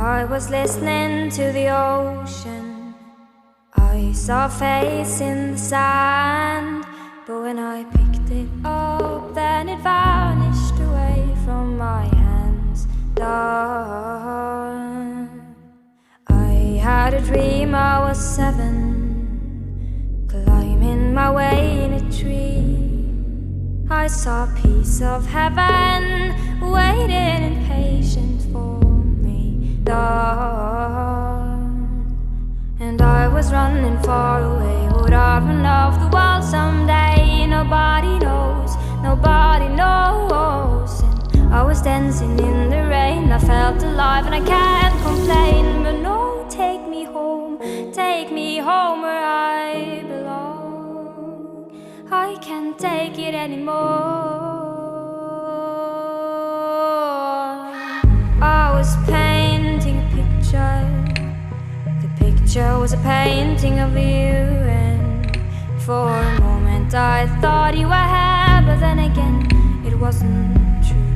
I was listening to the ocean. I saw a face in the sand, but when I picked it up, then it vanished away from my hands. Done. I had a dream I was 7, climbing my way in a tree. I saw a piece of heaven waiting impatient for me. And I was running far away. Would I run off the wall someday? Nobody knows, nobody knows. And I was dancing in the rain. I felt alive and I can't complain. But no, take me home where I belong. I can't take it anymore. I was painting a picture. The picture was a painting of you, and for a moment I thought you were here, but then again it wasn't true.